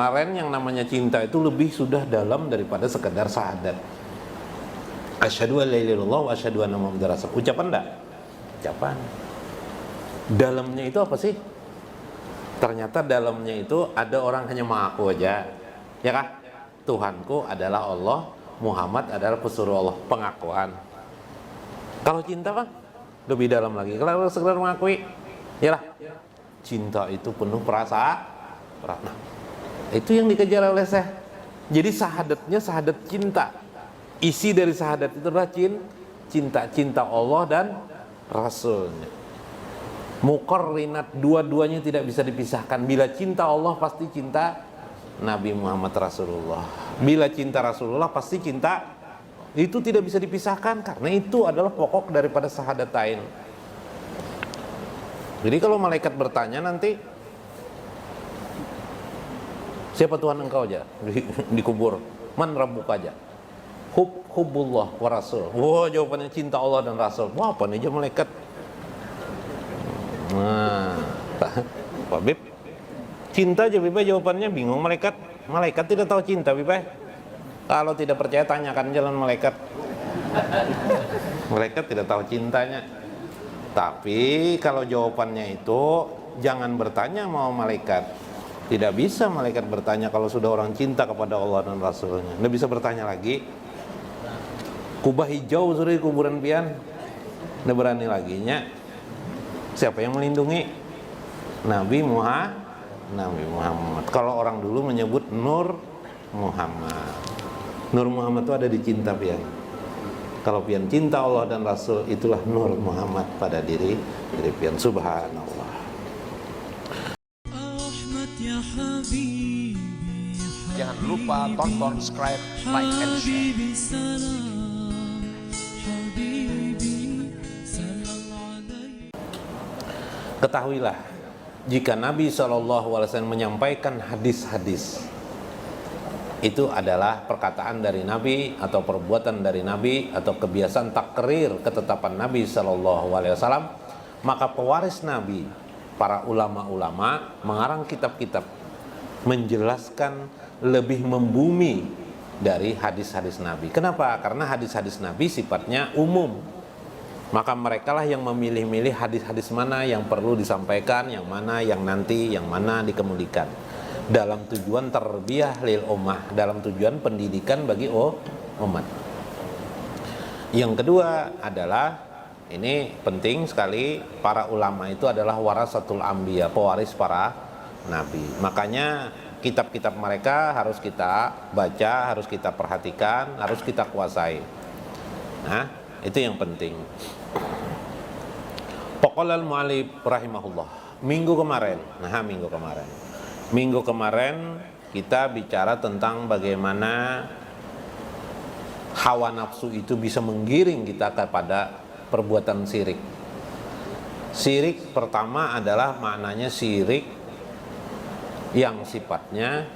Kemarin yang namanya cinta itu lebih sudah dalam daripada sekedar syahadat. Asyhadu an la ilaha illallah wa asyhadu anna muhammadar rasul. Ucapan enggak? Ucapan. Dalamnya itu apa sih? Ternyata dalamnya itu ada orang hanya mengaku aja. Ya kah? Tuhanku adalah Allah, Muhammad adalah pesuruh Allah, pengakuan. Kalau cinta Bang, lebih dalam lagi. Kalau sekedar mengakui, yalah. Cinta itu penuh perasaan. Nah, itu yang dikejar oleh Syekh. Jadi syahadatnya syahadat cinta. Isi dari syahadat itu adalah cinta Allah dan Rasulnya. Muqarrinat, dua-duanya tidak bisa dipisahkan. Bila cinta Allah pasti cinta Nabi Muhammad Rasulullah. Bila cinta Rasulullah pasti cinta, itu tidak bisa dipisahkan karena itu adalah pokok daripada syahadatain. Jadi kalau malaikat bertanya nanti, siapa Tuhan engkau aja dikubur, man rabbuka aja, hubbullah wa rasul. Wah, jawabannya cinta Allah dan Rasul. Wah, apa nih aja malaikat. Nah, Pak Bib, cinta aja Bib, jawabannya bingung malaikat. Malaikat tidak tahu cinta Bib. Kalau tidak percaya tanyakan jalan malaikat. Malaikat tidak tahu cintanya. Tapi kalau jawabannya itu jangan bertanya mau malaikat. Tidak bisa malaikat bertanya kalau sudah orang cinta kepada Allah dan Rasulnya. Nggak bisa bertanya lagi. Kubah hijau suri kuburan pian. Nggak berani laginya. Siapa yang melindungi? Nabi Muhammad. Kalau orang dulu menyebut Nur Muhammad. Nur Muhammad itu ada di cinta pian. Kalau pian cinta Allah dan Rasul, itulah Nur Muhammad pada diri pian. Subhanallah. Jangan lupa tonton, subscribe, like, and share. Ketahuilah, jika Nabi SAW menyampaikan hadis-hadis, itu adalah perkataan dari Nabi atau perbuatan dari Nabi atau kebiasaan takrir ketetapan Nabi SAW, maka pewaris Nabi, para ulama-ulama mengarang kitab-kitab menjelaskan lebih membumi dari hadis-hadis Nabi. Kenapa? Karena hadis-hadis Nabi sifatnya umum. Maka merekalah yang memilih-milih hadis-hadis mana yang perlu disampaikan, yang mana yang nanti, yang mana dikemudikan. Dalam tujuan tarbiyah lil ummah, dalam tujuan pendidikan bagi umat. Yang kedua adalah, ini penting sekali, para ulama itu adalah warasatul anbiya, pewaris para nabi. Makanya kitab-kitab mereka harus kita baca, harus kita perhatikan, harus kita kuasai. Nah, itu yang penting. Paqalal mu'allif rahimahullah. Minggu kemarin kita bicara tentang bagaimana hawa nafsu itu bisa menggiring kita kepada perbuatan syirik. Syirik pertama adalah maknanya syirik yang sifatnya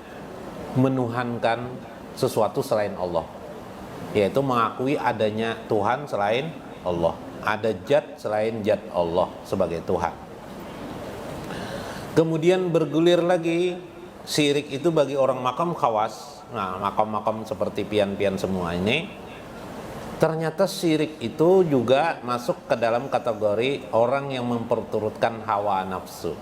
menuhankan sesuatu selain Allah, yaitu mengakui adanya Tuhan selain Allah, ada zat selain zat Allah sebagai Tuhan. Kemudian bergulir lagi, syirik itu bagi orang makam khawas. Nah, makam-makam seperti pian-pian semua ini, ternyata syirik itu juga masuk ke dalam kategori orang yang memperturutkan hawa nafsu.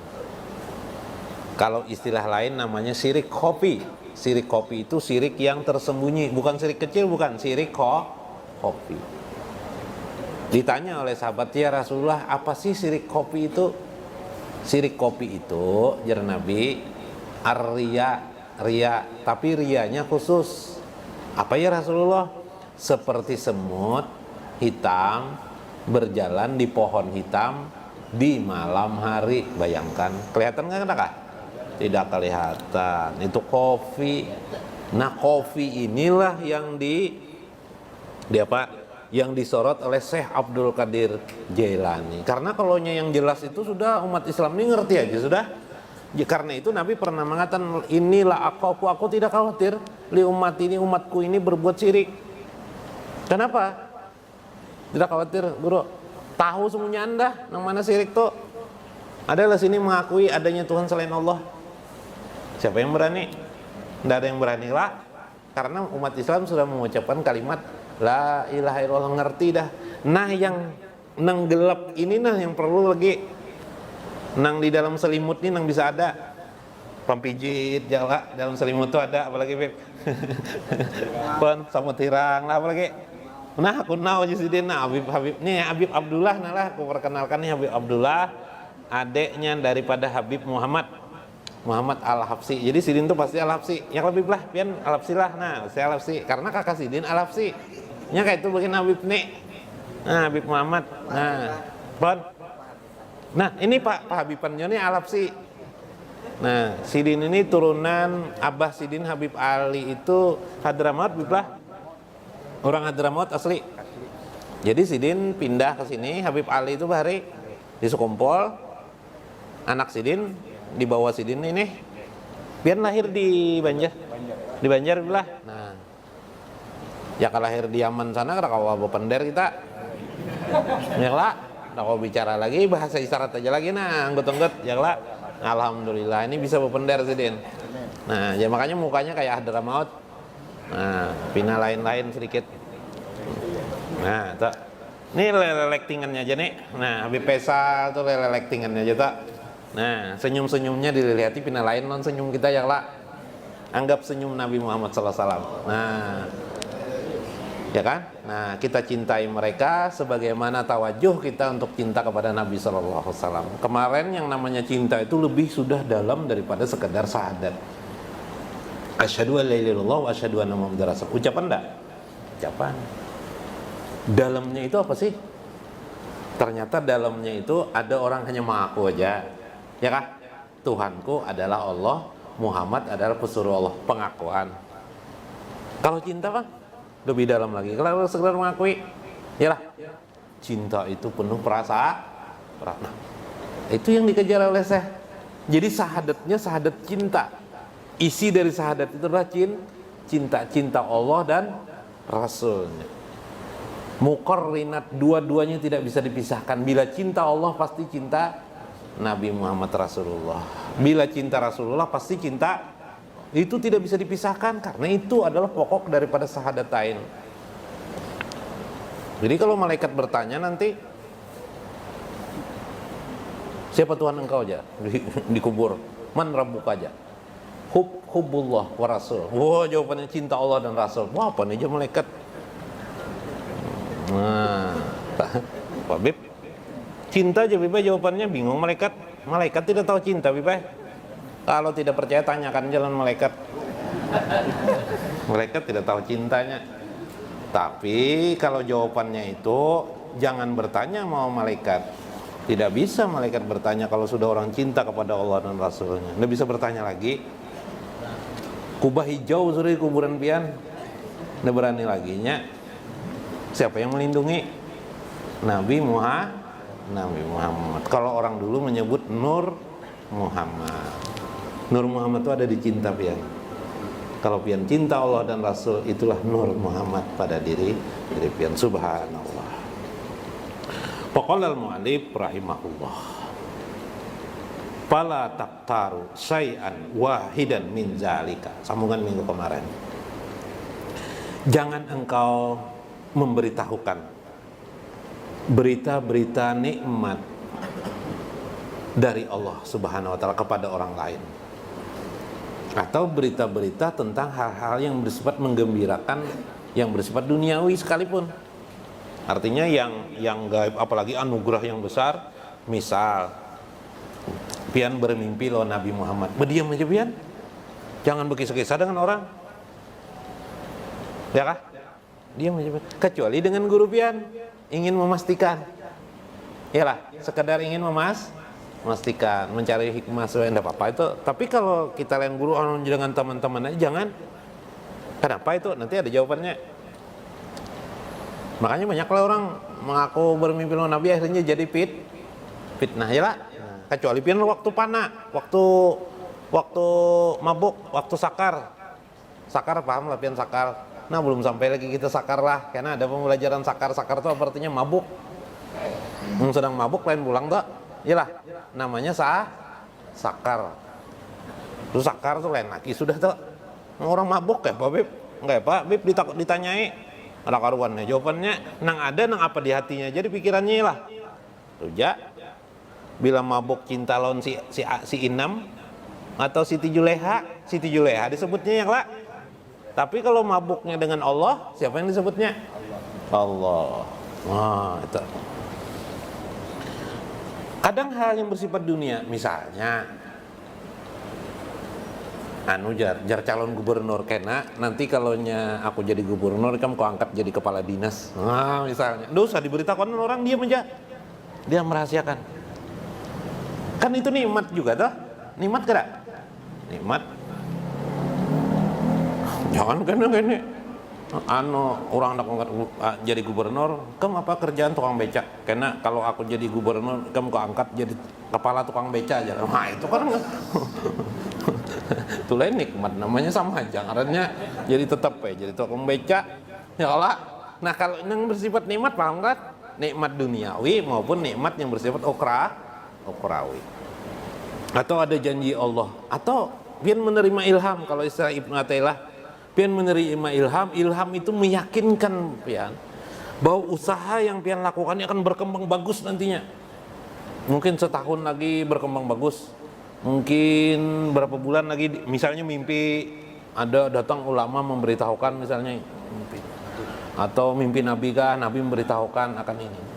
Kalau istilah lain namanya syirik khafi. Syirik khafi itu syirik yang tersembunyi, bukan syirik kecil, bukan syirik khafi. Ditanya oleh sahabat, ya Rasulullah, apa sih syirik khafi itu? Syirik khafi itu, jar Nabi, ria, tapi rianya khusus. Apa ya Rasulullah? Seperti semut hitam berjalan di pohon hitam di malam hari. Bayangkan, kelihatan nggak kah? Tidak kelihatan. Itu khafi. Nah, khafi inilah yang yang disorot oleh Syekh Abdul Qadir Jailani. Karena kalau yang jelas itu sudah umat Islam ini ngerti aja sudah. Karena itu Nabi pernah mengatakan, inilah aku tidak khawatir li umat ini, umatku ini berbuat syirik. Kenapa? Tidak khawatir, Guru. Tahu semuanya Anda yang mana syirik tuh? Adalah sini mengakui adanya Tuhan selain Allah. Siapa yang berani? Nggak ada yang berani lah, karena umat Islam sudah mengucapkan kalimat la ilaha illallah, ngerti dah. Nah yang nang gelap ini nah yang perlu lagi, nang di dalam selimut ini nang bisa ada pampijit jala dalam selimut tuh ada, apalagi Beb. Pon sama tirang lah apalagi. Nah aku nau aja sih nah Habib nih Habib Abdullah, nah lah aku perkenalkan nih Habib Abdullah, adeknya daripada Habib Muhammad Al-Habsi. Jadi Sidin tuh pasti Al-Habsi. Ya Habib lah, pian Al-Habsi lah. Nah, saya Al-Habsi karena kakak Sidin Al-Habsi. Nya kayak itu bikin Habib nih. Nah, Habib Muhammad. Nah, Bon. Nah, ini Pak Habibannya nih Al-Habsi. Nah, Sidin ini turunan Abah Sidin Habib Ali itu Hadramaut, Habib lah. Orang Hadramaut asli. Jadi Sidin pindah ke sini, Habib Ali itu bahari di Sukompol. Anak Sidin di bawah Sidin ini biar lahir di Banjar. Di Banjar lah. Nah, ya kalau lahir di Yaman sana kada kawa bepender kita. Ya lah, kalau bicara lagi bahasa isyarat aja lagi nah, anggot-anggot ya lah. Alhamdulillah ini bisa bepender Sidin. Nah, ya makanya mukanya kayak Hadramaut. Nah, pina lain-lain sedikit. Nah, tak. Ini lelektingannya aja nih. Nah, Habib Faisal tuh lelektingannya aja tak. Nah, senyum-senyumnya dilihati pina lain non senyum kita ya lah. Anggap senyum Nabi Muhammad SAW. Nah, ya kan? Nah, kita cintai mereka sebagaimana tawajuh kita untuk cinta kepada Nabi SAW. Kemarin yang namanya cinta itu lebih sudah dalam daripada sekedar syahadat. Asyhadu an la ilaha illallah wa asyhadu anna muhammadar rasul. Ucapan enggak? Ucapan. Dalamnya itu apa sih? Ternyata dalamnya itu ada orang hanya mengaku aja. Ya kah? Tuhanku adalah Allah, Muhammad adalah pesuruh Allah, pengakuan. Kalau cinta kan lebih dalam lagi. Kalau sekedar mengakui, ya lah. Cinta itu penuh perasaan. Nah, itu yang dikejar oleh Syekh. Jadi sahadatnya sahadat cinta. Isi dari sahadat itu adalah cinta Allah dan Rasulnya. Muqarrinat, dua-duanya tidak bisa dipisahkan. Bila cinta Allah pasti cinta Nabi Muhammad Rasulullah. Bila cinta Rasulullah pasti cinta, itu tidak bisa dipisahkan karena itu adalah pokok daripada sahadatain. Jadi kalau malaikat bertanya nanti, siapa Tuhan engkau aja dikubur, man rabbuka aja, hubbullah wa rasul. Wah, jawabannya cinta Allah dan Rasul. Wah, apa nih aja malaikat. Nah, Pak Bib, cinta aja Bib, jawabannya bingung malaikat. Malaikat tidak tahu cinta Bib. Kalau tidak percaya tanyakan jalan malaikat. Malaikat tidak tahu cintanya. Tapi kalau jawabannya itu jangan bertanya mau malaikat. Tidak bisa malaikat bertanya kalau sudah orang cinta kepada Allah dan Rasulnya. Tidak bisa bertanya lagi. Kubah hijau sudah di kuburan pian. Tidak berani laginya. Siapa yang melindungi? Nabi Muhammad. Kalau orang dulu menyebut Nur Muhammad. Nur Muhammad itu ada di cinta pian. Kalau pian cinta Allah dan Rasul, itulah Nur Muhammad pada diri pian. Subhanallah. Faqala al-mu'allif rahimahullah, fala taqtaru syai'an wahidan min zalika. Sambungan minggu kemarin. Jangan engkau memberitahukan berita-berita nikmat dari Allah Subhanahu wa taala kepada orang lain, atau berita-berita tentang hal-hal yang bersifat menggembirakan, yang bersifat duniawi sekalipun. Artinya yang gaib, apalagi anugerah yang besar. Misal pian bermimpi loh Nabi Muhammad, berdiam aja pian, jangan berkisah-kisah dengan orang, ya kah? Diam aja, kecuali dengan guru pian ingin memastikan, yalah, sekedar ingin memastikan, mencari hikmah sesuai, enggak apa-apa itu. Tapi kalau kita lain guru dengan teman-teman aja jangan. Kenapa itu? Nanti ada jawabannya. Makanya banyaklah orang mengaku bermimpi dengan Nabi akhirnya jadi fitnah, yalah. Kecuali pian waktu panah, waktu mabuk, waktu sakar paham lah pian sakar. Nah, belum sampai lagi kita sakar lah, karena ada pembelajaran sakar itu artinya mabuk. Sedang mabuk lain pulang tak? Iyalah, namanya sakar. Terus sakar tuh lain lagi sudah tuh. orang mabuk ya Pak Bib? Enggak ya Pak Bib ditanyai ada karuannya, jawabannya nang ada nang apa di hatinya, jadi pikirannya lah rujak bila mabuk cinta lawan si Inam atau Siti Juleha disebutnya yang lah. Tapi kalau mabuknya dengan Allah, siapa yang disebutnya? Allah. Wah, itu. Kadang hal yang bersifat dunia, misalnya jar calon gubernur kena nanti kalaunya aku jadi gubernur kamu kau angkat jadi kepala dinas. Nah, misalnya. Nggak usah diberitakan orang, dia aja. Dia merahasiakan. Kan itu nikmat juga toh? Nikmat kada? Nikmat. Jangan kena gini. Orang nak angkat jadi gubernur, kamu apa kerjaan tukang becak? Karena kalau aku jadi gubernur, kamu kau angkat jadi kepala tukang beca aja. Nah, itu kan itu lain nikmat, namanya sama aja. Karena jadi tetap jadi tukang beca. Ya Allah. Nah, kalau yang bersifat nikmat paham kan? Nikmat duniawi maupun nikmat yang bersifat ukrawi. Atau ada janji Allah, atau pian menerima ilham. Kalau istilah Ibnu Athaillah, pian menerima ilham itu meyakinkan pian bahwa usaha yang pian lakukan akan berkembang bagus nantinya. Mungkin setahun lagi berkembang bagus, mungkin berapa bulan lagi, misalnya mimpi ada datang ulama memberitahukan misalnya mimpi, atau mimpi Nabi kah, Nabi memberitahukan akan ini.